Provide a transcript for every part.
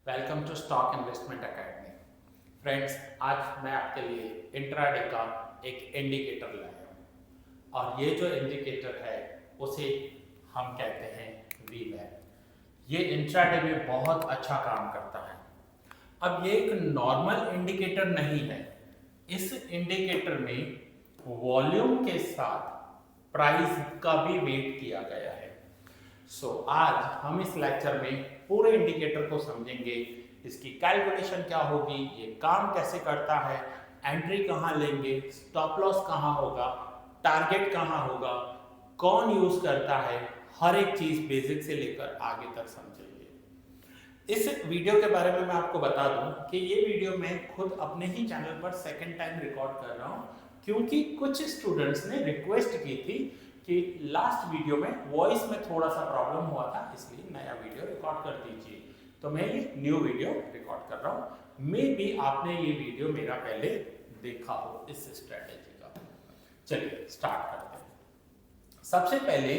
Welcome to stock investment academy. Friends, आज मैं आपके लिए इंट्राडे का एक इंडिकेटर लाया हूँ और ये जो इंडिकेटर है उसे हम कहते हैं वीवैप। ये इंट्राडे में बहुत अच्छा काम करता है। अब ये एक नॉर्मल इंडिकेटर नहीं है। इस इंडिकेटर में वॉल्यूम के साथ प्राइस का भी वेट किया गया है। आज हम इस लेक्चर में पूरे इंडिकेटर को समझेंगे, इसकी कैलकुलेशन क्या होगी, ये काम कैसे करता है, एंट्री कहाँ लेंगे, स्टॉप लॉस कहाँ होगा, टारगेट कहाँ होगा, कौन यूज करता है, हर एक चीज बेसिक से लेकर आगे तक समझेंगे। इस वीडियो के बारे में मैं आपको बता दूं कि ये वीडियो मैं खुद अपने ही चैनल पर सेकंड टाइम रिकॉर्ड कर रहा हूँ, क्योंकि कुछ स्टूडेंट्स ने रिक्वेस्ट की थी कि लास्ट वीडियो में वॉइस में थोड़ा सा प्रॉब्लम हुआ था, इसलिए नया वीडियो रिकॉर्ड कर दीजिए। तो मैं ये न्यू वीडियो रिकॉर्ड कर रहा हूँ। मे बी आपने ये वीडियो मेरा पहले देखा हो इस स्ट्रेटेजी का। चलिए स्टार्ट करते हैं। सबसे पहले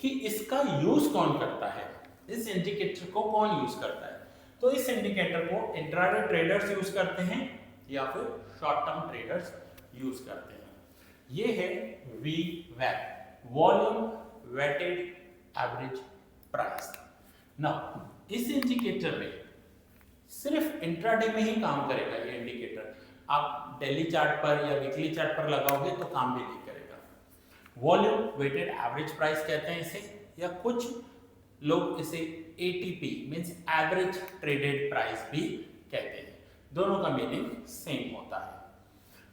कि इसका यूज कौन करता है, इस इंडिकेटर को कौन यूज करता है। तो इस इंडिकेटर को इंट्राडे ट्रेडर्स यूज करते हैं या फिर शॉर्ट टर्म ट्रेडर्स यूज करते हैं। ये है वीवैप, वॉल्यूम वेटेड एवरेज प्राइस। ना इस इंडिकेटर में सिर्फ इंट्राडे में ही काम करेगा। ये इंडिकेटर आप डेली चार्ट पर या वीकली चार्ट पर लगाओगे तो काम भी नहीं करेगा। वॉल्यूम वेटेड एवरेज प्राइस कहते हैं इसे, या कुछ लोग इसे ATP means average traded price भी कहते हैं। दोनों का मीनिंग सेम होता है।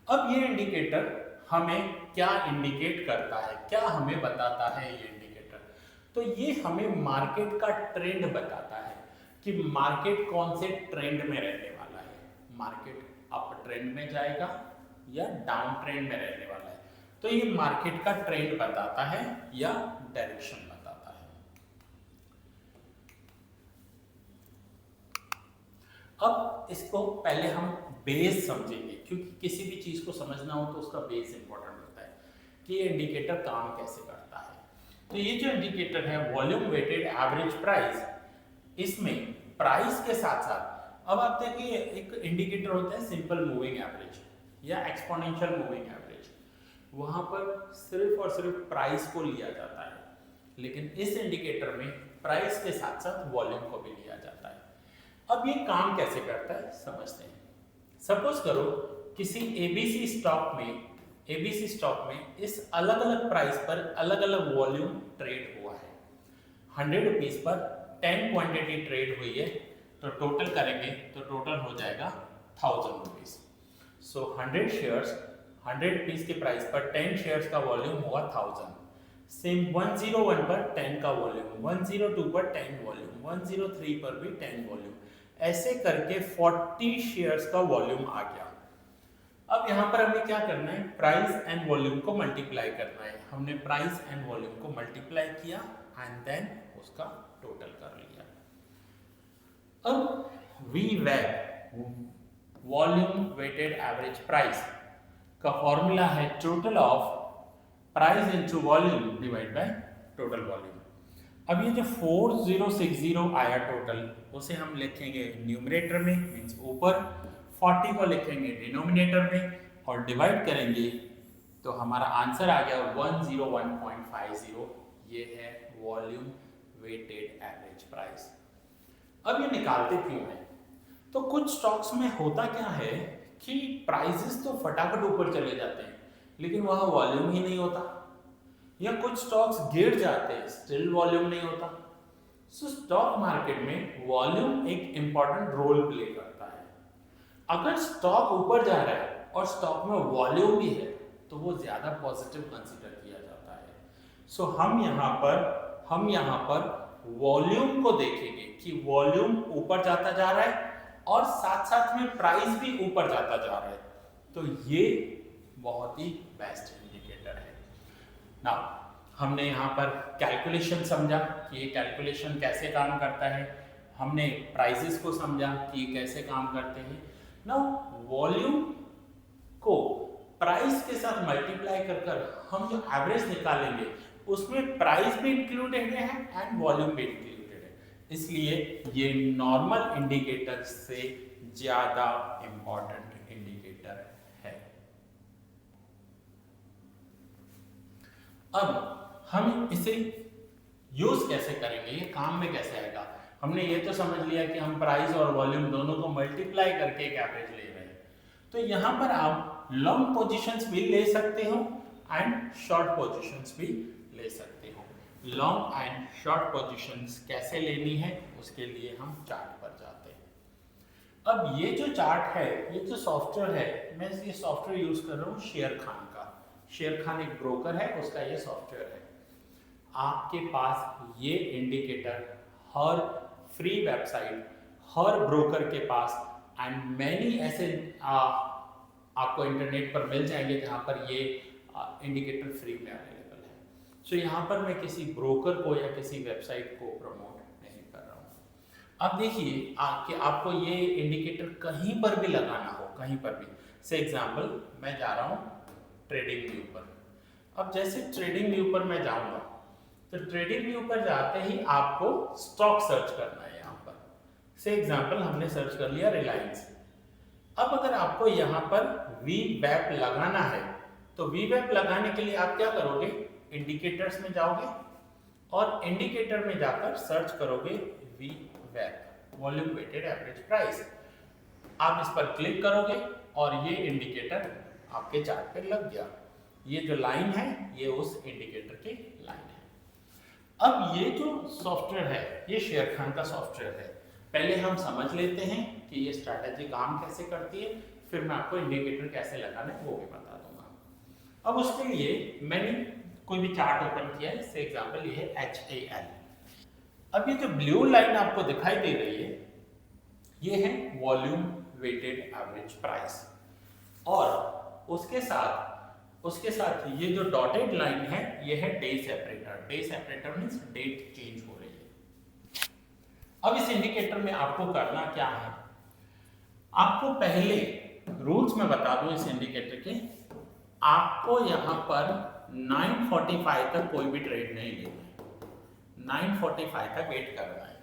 अब ये इंडिकेटर हमें क्या इंडिकेट करता है, क्या हमें बताता है ये इंडिकेटर। तो ये हमें मार्केट का ट्रेंड बताता है कि मार्केट कौन से ट्रेंड में रहने वाला है। मार्केट अप ट्रेंड में जाएगा या डाउन ट्रेंड में रहने वाला है। तो ये मार्केट का ट्रेंड बताता है या डायरेक्शन बताता है। अब इसको पहले हम बेस समझेंगे, क्योंकि किसी भी चीज को समझना हो तो उसका बेस इंपॉर्टेंट होता है कि ये इंडिकेटर काम कैसे करता है। तो ये जो इंडिकेटर है वॉल्यूम वेटेड एवरेज प्राइस, इसमें प्राइस के साथ साथ अब आप देखिए एक इंडिकेटर होता है सिंपल मूविंग एवरेज या एक्सपोनेंशियल मूविंग एवरेज। वहां पर सिर्फ और सिर्फ प्राइस को लिया जाता है, लेकिन इस इंडिकेटर में प्राइस के साथ साथ वॉल्यूम को भी लिया जाता है। अब ये काम कैसे करता है समझते हैं। सपोज करो किसी एबीसी स्टॉक में इस अलग अलग प्राइस पर अलग अलग वॉल्यूम ट्रेड हुआ है। 100 रुपीज पर 10 क्वांटिटी ट्रेड हुई है, तो टोटल करेंगे तो टोटल हो जाएगा 1000 रुपीज। सो 100 शेयर्स 100 रुपीज के प्राइस पर 10 शेयर्स का वॉल्यूम हुआ 1000। सेम 101 पर 10 का वॉल्यूम, 102 पर 10 वॉल्यूम, 103 पर भी 10 वॉल्यूम, ऐसे करके 40 शेयर्स का वॉल्यूम आ गया। अब यहाँ पर हमें क्या करना है, प्राइस एंड वॉल्यूम को मल्टीप्लाई करना है। हमने प्राइस एंड वॉल्यूम को मल्टीप्लाई किया एंड देन उसका टोटल कर लिया। अब वीवैप वॉल्यूम वेटेड एवरेज प्राइस का फॉर्मूला है total of price into volume divide by total volume. अब ये जो 4060 आया टोटल, उसे हम लिखेंगे न्यूमरेटर में मींस ऊपर, 40 को लिखेंगे डिनोमिनेटर में और डिवाइड करेंगे तो हमारा आंसर आ गया 101.50। ये है वॉल्यूम वेटेड एवरेज प्राइस। अब ये निकालते क्यों है, तो कुछ स्टॉक्स में होता क्या है कि प्राइसेस तो फटाफट ऊपर चले जाते हैं लेकिन वहां वॉल्यूम ही नहीं होता, या कुछ स्टॉक्स गिर जाते हैं स्टिल वॉल्यूम नहीं होता। सो स्टॉक मार्केट में वॉल्यूम एक इंपॉर्टेंट रोल प्ले करता है। अगर स्टॉक ऊपर जा रहा है और स्टॉक में वॉल्यूम भी है तो वो ज्यादा पॉजिटिव कंसीडर किया जाता है। सो हम यहाँ पर वॉल्यूम को देखेंगे कि वॉल्यूम ऊपर जाता जा रहा है और साथ साथ में प्राइस भी ऊपर जाता जा रहा है, तो ये बहुत ही बेस्ट इंडिकेटर है। ना हमने यहाँ पर कैलकुलेशन समझा कि ये कैलकुलेशन कैसे काम करता है, हमने प्राइसेस को समझा कि ये कैसे काम करते हैं। ना वॉल्यूम को प्राइस के साथ मल्टीप्लाई कर हम जो एवरेज निकालेंगे उसमें प्राइस भी इंक्लूडेड है एंड वॉल्यूम भी इंक्लूडेड है। इसलिए ये नॉर्मल इंडिकेटर से ज्यादा इंपॉर्टेंट इंडिकेटर है। अब हम इसे यूज कैसे करेंगे, ये काम में कैसे आएगा। हमने ये तो समझ लिया कि हम प्राइस और वॉल्यूम दोनों को मल्टीप्लाई करके एक एवरेज ले रहे हैं। तो यहां पर आप लॉन्ग पोजीशंस भी ले सकते हो एंड शॉर्ट पोजीशंस भी ले सकते हो। लॉन्ग एंड शॉर्ट पोजीशंस कैसे लेनी है उसके लिए हम चार्ट पर जाते हैं। अब ये जो चार्ट है, ये जो सॉफ्टवेयर है, मैं ये सॉफ्टवेयर यूज कर रहा हूँ शेर खान का। शेर खान एक ब्रोकर है, उसका ये सॉफ्टवेयर है। आपके पास ये इंडिकेटर हर फ्री वेबसाइट, हर ब्रोकर के पास एंड मैनी ऐसे आपको इंटरनेट पर मिल जाएंगे जहां पर ये इंडिकेटर फ्री में अवेलेबल है। सो यहाँ पर मैं किसी ब्रोकर को या किसी वेबसाइट को प्रमोट नहीं कर रहा हूँ। अब देखिए कि आपको ये इंडिकेटर कहीं पर भी लगाना हो, कहीं पर भी, से एग्जाम्पल मैं जा रहा हूँ ट्रेडिंग व्यू पर। अब जैसे ट्रेडिंग व्यू पर मैं जाऊंगा तो ट्रेडिंग व्यू पर जाते ही आपको स्टॉक सर्च करना है। यहाँ पर से एग्जांपल हमने सर्च कर लिया रिलायंस। अब अगर आपको यहाँ पर वीवैप लगाना है तो वीवैप लगाने के लिए आप क्या करोगे, इंडिकेटर्स में जाओगे और इंडिकेटर में जाकर सर्च करोगे वीवैप, वॉल्यूम वेटेड एवरेज प्राइस। आप इस पर क्लिक करोगे और ये इंडिकेटर आपके चार्ट पे लग गया। ये जो लाइन है ये उस इंडिकेटर की लाइन है। अब ये जो सॉफ्टवेयर है ये शेर खान का सॉफ्टवेयर है। पहले हम समझ लेते हैं कि ये स्ट्रैटेजी काम कैसे करती है, फिर मैं आपको इंडिकेटर कैसे लगाना है वो भी बता दूंगा। अब उसके लिए मैंने कोई भी चार्ट ओपन किया है, से एग्जांपल ये है HAL। अब ये जो ब्लू लाइन आपको दिखाई दे रही है ये है वॉल्यूम वेटेड एवरेज प्राइस, और उसके साथ ये जो डॉटेड लाइन है ये है day separator. Day separator means date change हो रही है। अब इस इंडिकेटर में आपको करना क्या है, आपको पहले रूल्स में बता दूं इस इंडिकेटर के। आपको यहां पर 9:45 तक कोई भी ट्रेड नहीं लेना है, 9:45 तक वेट करना है,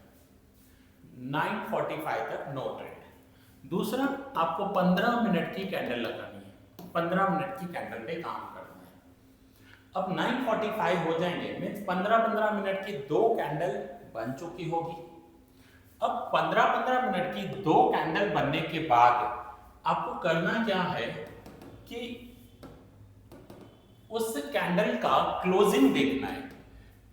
9:45 तक नो ट्रेड। दूसरा, आपको 15 मिनट की कैंडल लगानी है, 15 मिनट की कैंडल पे काम करना है। अब 9:45 हो जाएंगे मीन्स 15-15 मिनट की दो कैंडल बन चुकी होगी। अब 15-15 मिनट की दो कैंडल बनने के बाद आपको करना क्या है कि उस कैंडल का क्लोजिंग देखना है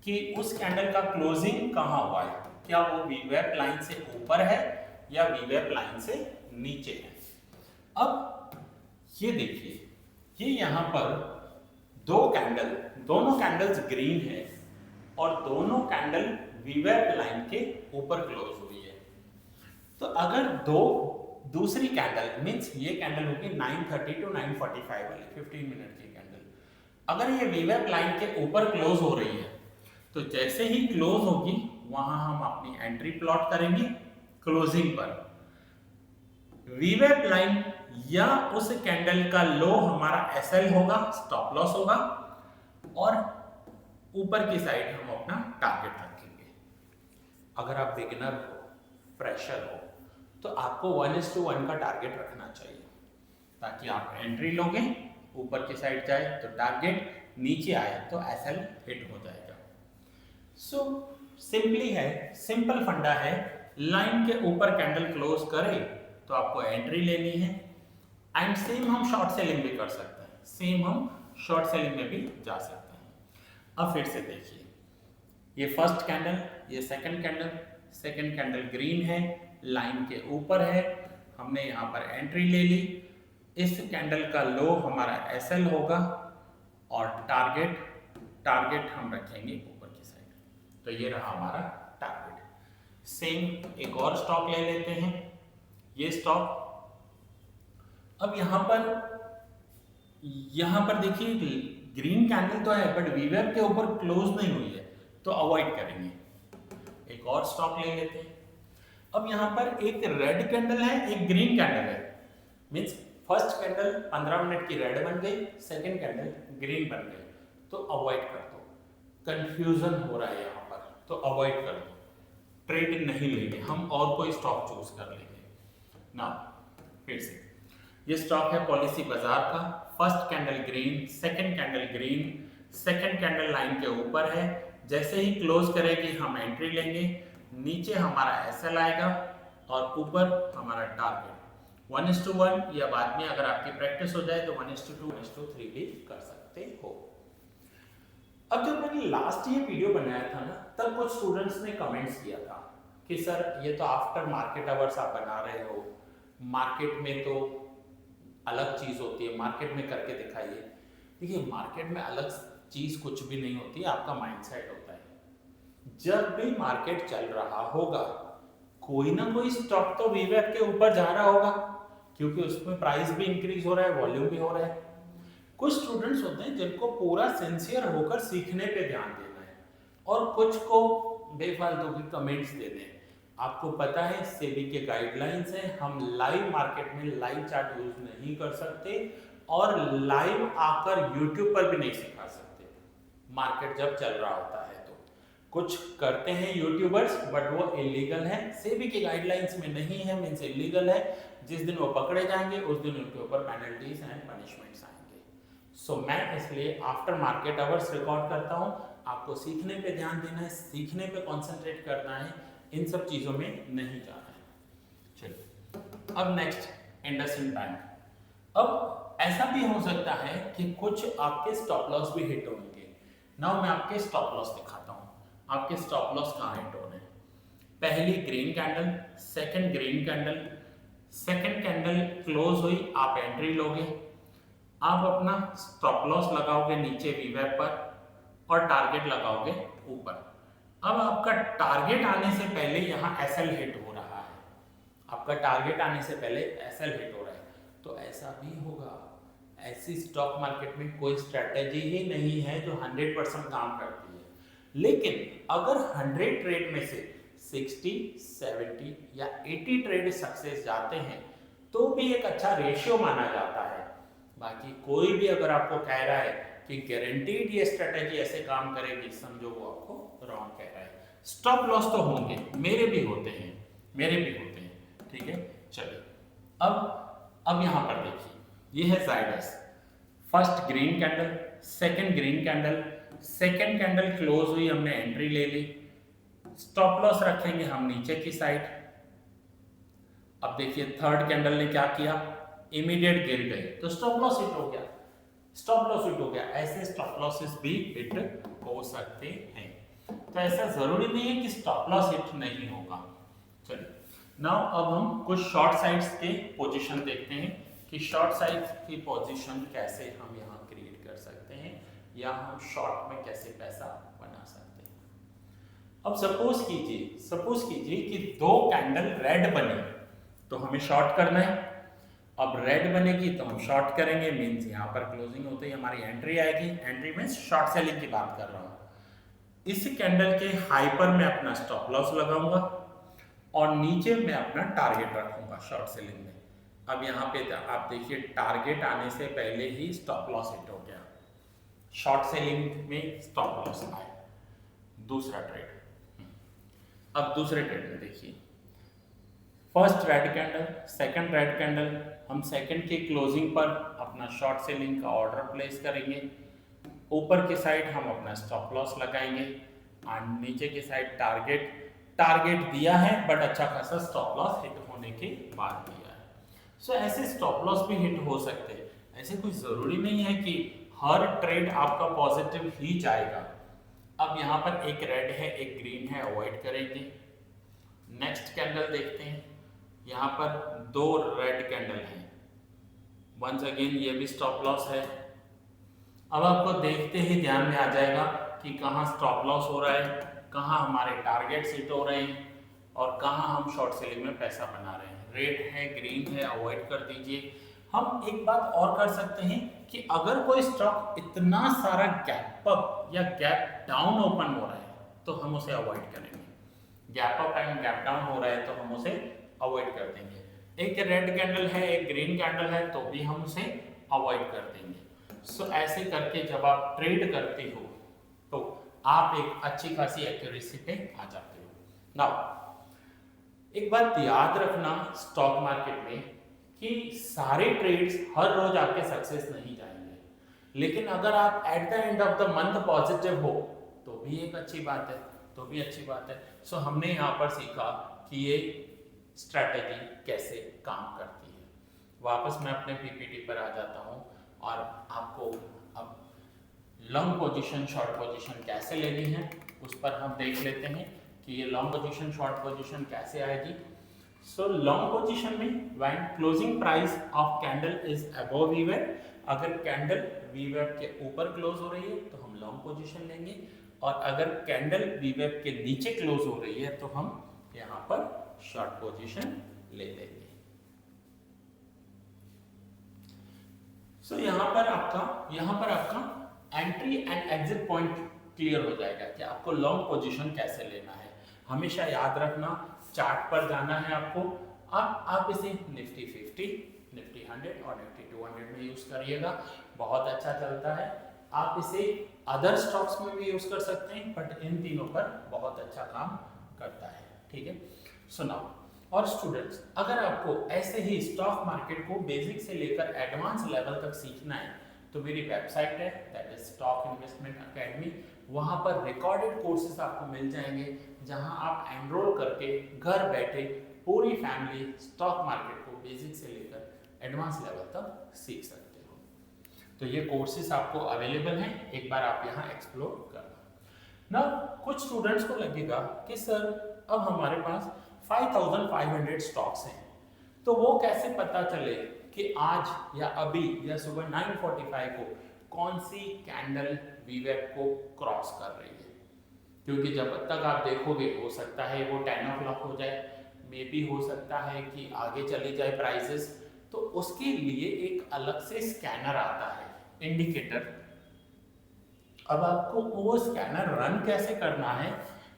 कि उस कैंडल का क्लोजिंग कहां हुआ है, क्या वो वीवैप लाइन से ऊपर है या वीवैप लाइन से नीचे है। अब ये देखिए, ये यहां पर दो कैंडल, दोनों कैंडल्स ग्रीन है और दोनों कैंडल वीवैप लाइन के ऊपर क्लोज हुई है। तो अगर दूसरी कैंडल मींस ये कैंडल होगी 9:30 to 9:45 वाली 15 मिनट की कैंडल, अगर ये वीवैप लाइन के ऊपर क्लोज हो रही है तो जैसे ही क्लोज होगी वहां हम अपनी एंट्री प्लॉट करेंगे क्लोजिंग पर। वीवैप लाइन या उस कैंडल का लो हमारा SL होगा, स्टॉप लॉस होगा, और ऊपर की साइड हम अपना टारगेट रखेंगे। अगर आप बिगिनर हो, फ्रेशर हो, तो आपको 1:1 का टारगेट रखना चाहिए ताकि आप एंट्री लोगे, ऊपर की साइड जाए तो टारगेट, नीचे आए तो SL हिट हो जाएगा। सो सिंपली है, सिंपल फंडा है। लाइन के ऊपर कैंडल क्लोज करे तो आपको एंट्री लेनी है एंड सेम हम शॉर्ट सेलिंग भी कर सकते हैं, सेम हम शॉर्ट सेलिंग में भी जा सकते हैं। अब फिर से देखिए, ये फर्स्ट कैंडल, ये सेकंड कैंडल ग्रीन है, लाइन के ऊपर है, हमने यहाँ पर एंट्री ले ली। इस कैंडल का लो हमारा SL होगा और टारगेट हम रखेंगे ऊपर की साइड। तो ये रहा हमारा टारगेट। सेम एक और स्टॉक ले लेते हैं, ये स्टॉक। अब यहाँ पर देखिए ग्रीन कैंडल तो है बट वीवैप के ऊपर क्लोज नहीं हुई है तो अवॉइड करेंगे। एक और स्टॉक ले लेते हैं। अब यहाँ पर एक रेड कैंडल है, एक ग्रीन कैंडल है, मींस फर्स्ट कैंडल 15 मिनट की रेड बन गई, सेकंड कैंडल ग्रीन बन गई, तो अवॉइड कर दो। कंफ्यूजन हो रहा है यहाँ पर तो अवॉइड कर दो। ट्रेड नहीं लेंगे, हम और कोई स्टॉक चूज कर लेंगे ना। फिर से ये स्टॉक है पॉलिसी बाजार का, first candle green, second candle green, second candle line के ऊपर है, जैसे ही क्लोज करेगी हम एंट्री लेंगे, नीचे हमारा एसएल आएगा और ऊपर हमारा टारगेट 1:1 या बाद में अगर आपकी प्रैक्टिस हो जाए तो 1:2, 1:3 भी कर सकते हो। अब जब मैंने लास्ट ये वीडियो बनाया था ना, तब कुछ स्टूडेंट्स ने कमेंट्स किया था कि सर ये तो आफ्टर मार्केट आवर्स आप बना रहे हो, मार्केट में तो अलग चीज होती है, मार्केट में करके दिखाइए। देखिए मार्केट में अलग चीज कुछ भी नहीं होती, आपका माइंडसेट होता है। जब भी मार्केट चल रहा होगा कोई ना कोई स्टॉक तो वीवैप के ऊपर जा रहा होगा, क्योंकि उसमें प्राइस भी इंक्रीज हो रहा है, वॉल्यूम भी हो रहा है। कुछ स्टूडेंट्स होते हैं जिनको पूरा सिंसियर होकर सीखने पे ध्यान देना है और कुछ को बेफालतू की कमेंट्स देने हैं। आपको पता है सेबी के गाइडलाइंस हैं, हम लाइव मार्केट में लाइव चार्ट यूज नहीं कर सकते और लाइव आकर यूट्यूब पर भी नहीं सिखा सकते, मार्केट जब चल रहा होता है तो। कुछ करते हैं यूट्यूबर्स बट वो इलीगल है, सेबी के गाइडलाइंस में नहीं है, मींस इलीगल है। जिस दिन वो पकड़े जाएंगे उस दिन उनके ऊपर पेनल्टीज एंड पनिशमेंट्स आएंगे। सो मैं इसलिए आफ्टर मार्केट आवर्स रिकॉर्ड करता हूँ। आपको सीखने पे ध्यान देना है, सीखने पे कंसंट्रेट करना है, इन सब चीजों में नहीं जाना है। चलिए अब नेक्स्ट इंडसइंड बैंक। अब ऐसा भी हो सकता है कि कुछ आपके स्टॉप लॉस भी हिट होंगे। नाउ मैं आपके स्टॉप लॉस दिखाता हूँ। आपके स्टॉप लॉस कहाँ हिट होने हैं? पहली green candle, second green candle, second candle close हुई, आप एंट्री लोगे, आप अपना स्टॉप लॉस लगाओगे नीचे वीवैप पर और टारगेट लगाओगे ऊपर। अब आपका टारगेट आने से पहले यहाँ एसएल हिट हो रहा है, आपका टारगेट आने से पहले एसएल हिट हो रहा है, तो ऐसा भी होगा। ऐसी स्टॉक मार्केट में कोई स्ट्रेटेजी ही नहीं है जो 100% काम करती है। लेकिन अगर 100 ट्रेड में से 60, 70 या 80 ट्रेड सक्सेस जाते हैं तो भी एक अच्छा रेशियो माना जाता है। बाकी कोई भी अगर आपको कह रहा है कि गारंटीड ये स्ट्रेटेजी ऐसे काम करेगी, समझो वो आपको रॉन्ग कह रहा है। स्टॉप लॉस तो होंगे, मेरे भी होते हैं, ठीक है। चलिए अब यहां पर देखिए, ये है Zydus, first green candle, second green candle, second candle close हुई, हमने एंट्री ले ली, स्टॉप लॉस रखेंगे हम नीचे की साइड। अब देखिए थर्ड कैंडल ने क्या किया, इमीडिएट गिर गए तो स्टॉप लॉस हिट हो गया, स्टॉप लॉस हिट हो गया। ऐसे स्टॉप लॉसेस भी हिट हो सकते हैं, तो ऐसा जरूरी नहीं है कि स्टॉप लॉस हिट नहीं होगा। चलिए नाउ अब हम कुछ शॉर्ट साइड्स के पोजीशन देखते हैं कि शॉर्ट साइड की पोजीशन कैसे हम यहाँ क्रिएट कर सकते हैं या हम शॉर्ट में कैसे पैसा बना सकते हैं। अब सपोज कीजिए कि दो कैंडल रेड बनी तो हमें शॉर्ट करना है। अब रेड बनेगी तो हम शॉर्ट करेंगे, मींस यहाँ पर क्लोजिंग होते ही हमारी एंट्री आएगी। एंट्री मींस शॉर्ट सेलिंग की बात कर रहा हूँ। इस कैंडल के हाई पर मैं अपना स्टॉप लॉस लगाऊंगा और नीचे मैं अपना टारगेट रखूंगा शॉर्ट सेलिंग में। अब यहाँ पे आप देखिए टारगेट आने से पहले ही स्टॉप लॉस हिट हो गया, शॉर्ट सेलिंग में स्टॉप लॉस आए। दूसरा ट्रेड, अब दूसरे ट्रेड में देखिए, first red candle, second red candle, हम सेकंड की क्लोजिंग पर अपना शॉर्ट सेलिंग का ऑर्डर प्लेस करेंगे। ऊपर की साइड हम अपना स्टॉप लॉस लगाएंगे और नीचे की साइड टारगेट दिया है बट अच्छा खासा स्टॉप लॉस हिट होने के बाद दिया है। सो ऐसे स्टॉप लॉस भी हिट हो सकते हैं। ऐसे कोई जरूरी नहीं है कि हर ट्रेड आपका पॉजिटिव ही जाएगा। अब यहाँ पर एक रेड है एक ग्रीन है, अवॉइड करेंगे। नेक्स्ट कैंडल देखते हैं, यहाँ पर दो रेड कैंडल हैं, वंस अगेन ये भी स्टॉप लॉस है। अब आपको देखते ही ध्यान में आ जाएगा कि कहाँ स्टॉप लॉस हो रहा है, कहाँ हमारे टारगेट हिट हो रहे हैं और कहाँ हम शॉर्ट सेलिंग में पैसा बना रहे हैं। रेड है ग्रीन है, अवॉइड कर दीजिए। हम एक बात और कर सकते हैं कि अगर कोई स्टॉक इतना सारा गैप अप या गैप डाउन ओपन हो रहा है तो हम उसे अवॉइड करेंगे। Gap up and gap down हो रहा है तो हम उसे अवॉइड कर देंगे। एक रेड कैंडल है एक ग्रीन कैंडल है तो भी हम उसे अवॉइड कर देंगे। सो ऐसे करके जब आप ट्रेड करते हो तो आप एक अच्छी खासी एक्यूरेसी पे आ जाते हो। नाउ एक बात याद रखना स्टॉक मार्केट में कि सारे ट्रेड्स हर रोज आपके सक्सेस नहीं जाएंगे, लेकिन अगर आप at the end of the month positive हो तो भी एक अच्छी बात है, तो भी अच्छी बात है। सो हमने यहाँ पर सीखा कि ये स्ट्रैटेजी कैसे काम करती है। वापस मैं अपने पीपीटी पर आ जाता हूँ और आपको अब लॉन्ग पोजीशन शॉर्ट पोजीशन कैसे लेनी है उस पर हम देख लेते हैं कि ये लॉन्ग पोजीशन शॉर्ट पोजीशन कैसे आएगी। सो लॉन्ग पोजीशन में when closing price of candle is above वीवेप, अगर कैंडल वीवेप के ऊपर क्लोज हो रही है तो हम लॉन्ग पोजीशन लेंगे, और अगर कैंडल वीवेप के नीचे क्लोज हो रही है तो हम यहाँ पर शॉर्ट पोजीशन ले लेंगे। सो यहाँ पर आपका entry and exit point clear हो जाएगा कि आपको लॉन्ग पोजीशन कैसे लेना है। हमेशा याद रखना चार्ट पर जाना है आपको। आप इसे निफ्टी 50, निफ्टी 100 और निफ्टी 200 में यूज करिएगा, बहुत अच्छा चलता है। आप इसे अदर स्टॉक्स में भी यूज कर सकते हैं, बट इन तीनों पर बहुत अच्छा काम करता है, ठीक है। सो नाउ और स्टूडेंट्स, अगर आपको ऐसे ही स्टॉक मार्केट को बेसिक से लेकर एडवांस लेवल तक सीखना है तो मेरी वेबसाइट है that is stock investment academy. वहाँ पर रिकॉर्डेड कोर्सेज आपको मिल जाएंगे जहाँ आप एनरोल करके घर बैठे पूरी फैमिली स्टॉक मार्केट को बेसिक से लेकर एडवांस लेवल तक सीख सकते हो। तो ये कोर्सेज आपको अवेलेबल हैं, एक बार आप यहाँ एक्सप्लोर करना ना। कुछ स्टूडेंट्स को लगेगा कि सर अब हमारे पास 5500 स्टॉक्स हैं, तो वो कैसे पता चले कि आज या अभी या सुबह 9:45 को कौन सी कैंडल वीवेप को क्रॉस कर रही है। क्योंकि जब तक आप देखोगे हो सकता है वो 10 o'clock हो जाए, मे बी हो सकता है कि आगे चली जाए प्राइसेस, तो उसके लिए एक अलग से स्कैनर आता है, इंडिकेटर। अब आपको वो स्कैनर रन कैसे करना है,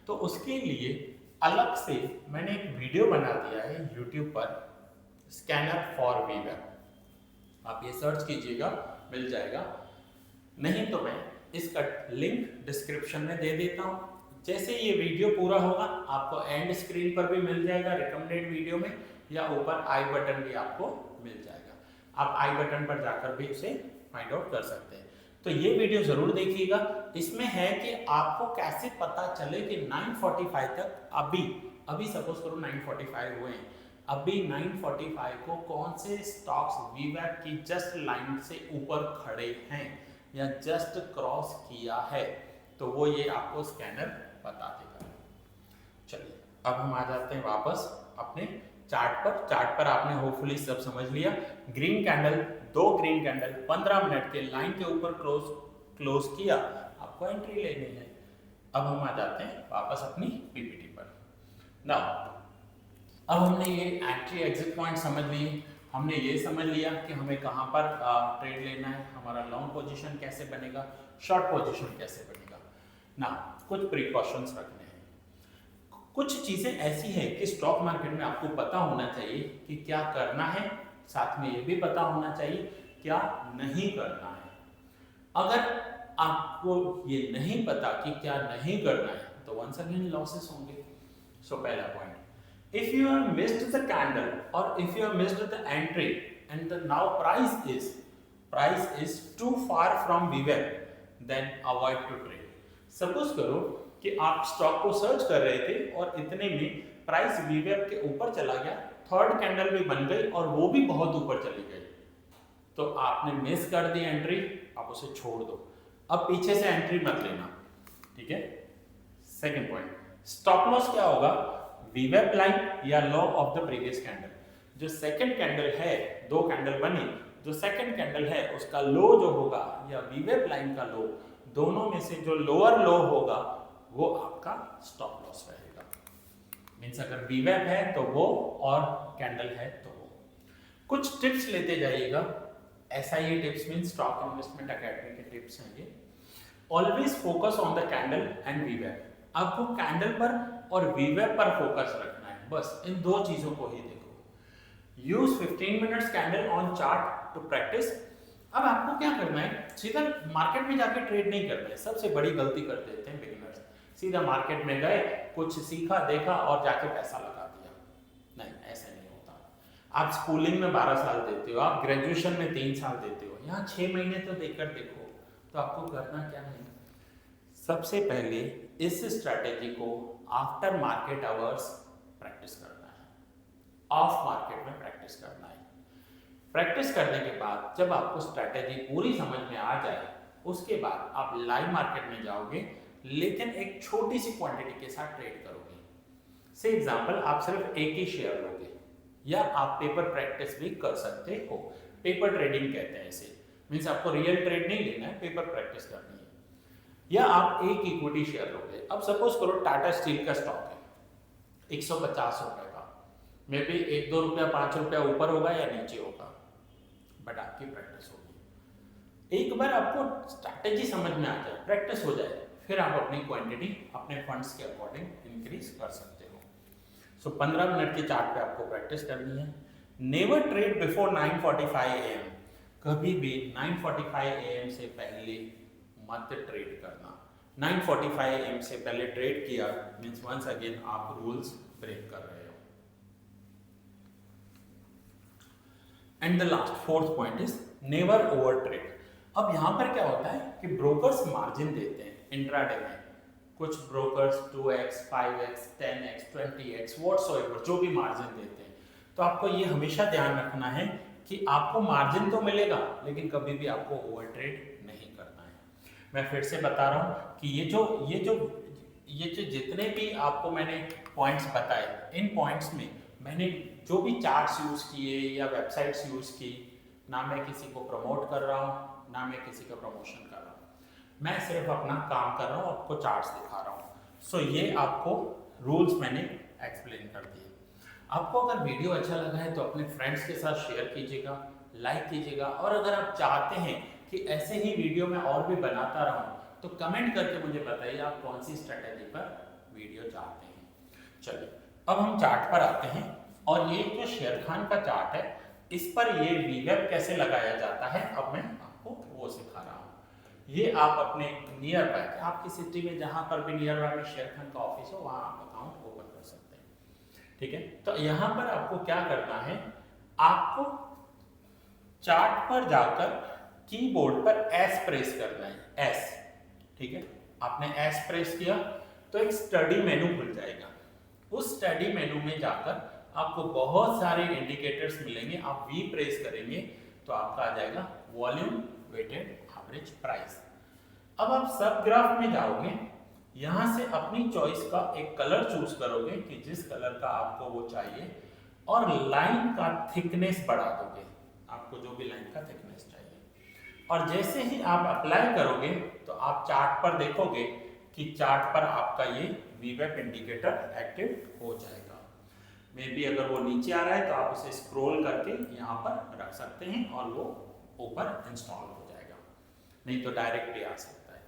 तो उसके लिए अलग से मैंने एक वीडियो बना दिया है YouTube पर, स्कैनर फॉर वीवेप। आप ये सर्च कीजिएगा, मिल जाएगा, नहीं तो मैं इसका लिंक डिस्क्रिप्शन में दे देता हूँ। जैसे ये वीडियो पूरा होगा आपको एंड स्क्रीन पर भी मिल जाएगा रिकमेंडेड वीडियो में, या ऊपर आई बटन भी आपको मिल जाएगा। आप आई बटन पर जाकर भी उसे फाइंड आउट कर सकते हैं। तो ये वीडियो जरूर देखिएगा। इसमें है कि आपको कैसे पता चले कि 9:45 तक अभी सपोज करो 9:45 हुए हैं, अभी 9:45 को कौन से स्टॉक्स वीवेप की जस्ट लाइन से ऊपर खड़े हैं या जस्ट क्रॉस किया है, तो वो ये आपको स्कैनर बता देगा। चलिए अब हम आ जाते हैं वापस अपने चार्ट पर। चार्ट पर आपने होपफुली सब समझ लिया। Green candle, 2 green candle 15 minute के लाइन के ऊपर क्लोज किया, आपको एंट्री लेनी है। अब हम आ जाते हैं वापस अपनी पीपीटी पर। नाउ अब हमने ये एंट्री एग्जिट पॉइंट समझ लिए, हमने ये समझ लिया कि हमें कहाँ पर ट्रेड लेना है, हमारा लॉन्ग पोजीशन कैसे बनेगा, शॉर्ट पोजीशन कैसे बनेगा ना। कुछ प्रिकॉशंस रखने हैं। कुछ चीज़ें ऐसी हैं कि स्टॉक मार्केट में आपको पता होना चाहिए कि क्या करना है, साथ में ये भी पता होना चाहिए क्या नहीं करना है। अगर आपको ये नहीं पता कि क्या नहीं करना है तो वंस अगेन लॉसेस होंगे। सो पहला point, if you have missed the candle or if you have missed the entry and the now price is too far from VWAP, then avoid to trade. Suppose करो कि आप stock को search कर रहे थे और इतने में प्राइस VWAP के ऊपर चला गया, थर्ड कैंडल भी बन गई और वो भी बहुत ऊपर चली गई, तो आपने मिस कर दी एंट्री, आप उसे छोड़ दो। अब पीछे से एंट्री मत लेना, ठीक है। सेकंड पॉइंट, स्टॉप लॉस क्या होगा, वीवेप लाइन या लो ऑफ द प्रीवियस कैंडल। जो सेकंड कैंडल है, 2 कैंडल बनी, जो सेकंड कैंडल है उसका लो जो होगा या वीवेप लाइन का लो, दोनों में से जो लोअर लो होगा वो आपका स्टॉप लॉस रहेगा। मींस अगर वीवेप है तो वो और कैंडल है तो वो। कुछ टिप्स लेते जाइएगा, SIA tips means stock investment academy के टिप्स हैं ये। Always focus on the candle and वीवेप। आपको कैंडल पर और वीवेप पर फोकस रखना है, बस इन 2 चीजों को ही देखो। Use 15 minutes candle on chart to practice. अब आपको क्या करना है, सीधा मार्केट में जाके ट्रेड नहीं करना है। सबसे बड़ी गलती कर देते हैं बिगिनर्स, सीधा मार्केट में गए कुछ सीखा देखा और जाके पैसा लगा दिया, नहीं, ऐसे नहीं होता। आप स्कूलिंग में 12 साल देते हो, आप ग्रेजुएशन में 3 साल देते हो, यहाँ 6 महीने तो देकर देखो। तो आपको करना क्या है, सबसे पहले इस स्ट्रैटेजी को आफ्टर मार्केट आवर्स प्रैक्टिस करना है, ऑफ मार्केट में प्रैक्टिस करना है। प्रैक्टिस करने के बाद जब आपको स्ट्रैटेजी पूरी समझ में आ जाए, उसके बाद आप लाइव मार्केट में जाओगे, लेकिन एक छोटी सी क्वांटिटी के साथ ट्रेड करोगे। से एग्जांपल, आप सिर्फ एक ही शेयर लोगे, या आप पेपर प्रैक्टिस भी कर सकते हो। पेपर ट्रेडिंग कहते हैं इसे, मीन्स आपको रियल ट्रेड नहीं लेना है, पेपर प्रैक्टिस करनी है। या आप एक इक्विटी शेयर लोगे। अब सपोज करो टाटा स्टील का स्टॉक है 150 रुपए का, मे बी 1-2 रुपया 5 रुपया ऊपर होगा या नीचे होगा, बट आपकी प्रैक्टिस होगी। एक बार आपको स्ट्रैटेजी समझ में आ जाए, प्रैक्टिस हो जाए, फिर आप अपनी क्वांटिटी अपने फंड्स के अकॉर्डिंग इंक्रीज कर सकते हो। सो 15 मिनट के चार्ट पे आपको प्रैक्टिस करनी है। नेवर ट्रेड बिफोर 9:45 AM, कभी भी 9:45 AM से पहले मत ट्रेड करना। 9:45 AM से पहले ट्रेड किया मींस वंस अगेन आप रूल्स ब्रेक कर रहे हो। And the last fourth point is never over trade. अब यहां पर क्या होता है कि ब्रोकर्स मार्जिन देते हैं इंट्राडे में, कुछ brokers 2x, 5x, 10x, 20x whatsoever जो भी मार्जिन देते हैं। तो आपको ये हमेशा ध्यान रखना है कि आपको मार्जिन तो मिलेगा, लेकिन कभी भी आपको ओवर ट्रेड नहीं करना है। मैं फिर से बता रहा हूं कि ये जो जितने भी आपको मैंने पॉइंट्स बताए, इन पॉइंट्स में मैंने जो भी चार्ट्स यूज किए या वेबसाइट्स यूज की, ना मैं किसी को प्रमोट कर रहा हूँ, ना मैं किसी का प्रमोशन कर रहा हूँ, मैं सिर्फ अपना काम कर रहा हूँ, आपको चार्ट्स दिखा रहा हूँ। सो ये आपको रूल्स मैंने एक्सप्लेन कर दिए। आपको अगर वीडियो अच्छा लगा है तो अपने फ्रेंड्स के साथ शेयर कीजिएगा, लाइक कीजिएगा, और अगर आप चाहते हैं कि ऐसे ही वीडियो मैं और भी बनाता रहूँ तो कमेंट करके मुझे बताइए आप कौन सी स्ट्रैटेजी पर वीडियो चाहते हैं। चलिए अब हम चार्ट पर आते हैं, और ये जो शेर खान का चार्ट है, इस पर ये वीवेब कैसे लगाया जाता है अब मैं आपको वो सिखा रहा हूँ। ये आप अपने नियर बाय, आपकी सिटी में जहाँ पर भी नियर बाय में शेर खान का ऑफिस हो वहाँ आप अकाउंट ओपन कर सकते हैं। ठीक है, तो यहाँ पर आपको क्या करना है, आपको चार्ट पर जाकर कीबोर्ड पर एस प्रेस करना है, एस। ठीक है, आपने एस प्रेस किया तो एक स्टडी मेनू खुल जाएगा। उस स्टडी मेनू में जाकर आपको बहुत सारे इंडिकेटर्स मिलेंगे, आप वी प्रेस करेंगे तो आपका आ जाएगा वॉल्यूम वेटेड एवरेज प्राइस। अब आप सब ग्राफ में जाओगे, यहां से अपनी चॉइस का एक कलर चूज करोगे कि जिस कलर का आपको वो चाहिए, और लाइन का थिकनेस बढ़ा दोगे, आपको जो भी लाइन का थिकनेस चाहिए। और जैसे ही आप अप्लाई करोगे तो आप चार्ट पर देखोगे कि चार्ट पर आपका ये वीवेब इंडिकेटर एक्टिव हो जाएगा। मे बी अगर वो नीचे आ रहा है तो आप उसे स्क्रॉल करके यहाँ पर रख सकते हैं और वो ऊपर इंस्टॉल हो जाएगा, नहीं तो डायरेक्ट भी आ सकता है।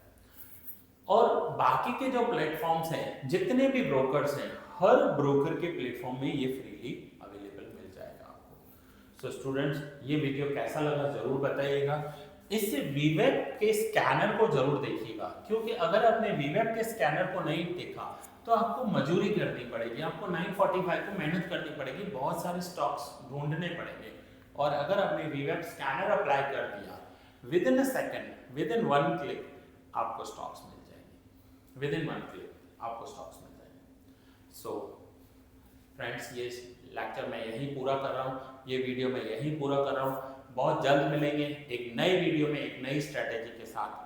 और बाकी के जो प्लेटफॉर्म्स हैं, जितने भी ब्रोकर्स हैं, हर ब्रोकर के प्लेटफॉर्म में ये फ्रीली अवेलेबल मिल जाएगा आपको। सो स्टूडेंट्स, ये वीडियो कैसा लगा जरूर बताइएगा। इससे वीवेब के स्कैनर को जरूर देखिएगा, क्योंकि अगर आपने वीवेब के स्कैनर को नहीं देखा तो आपको मजूरी करनी पड़ेगी, आपको 9:45 को मेहनत करनी पड़ेगी, बहुत सारे स्टॉक्स ढूंढने पड़ेंगे। और अगर आपने वीवेब स्कैनर अप्लाई कर दिया, with in a second, with in 1 click आपको स्टॉक्स मिल जाएंगे, विद इन 1 क्लिक आपको स्टॉक्स मिल जाएंगे। सो फ्रेंड्स, ये लेक्चर मैं यहीं पूरा कर रहा हूँ, ये वीडियो मैं यहीं पूरा कर रहा हूँ। बहुत जल्द मिलेंगे एक नए वीडियो में एक नई स्ट्रैटेजी के साथ।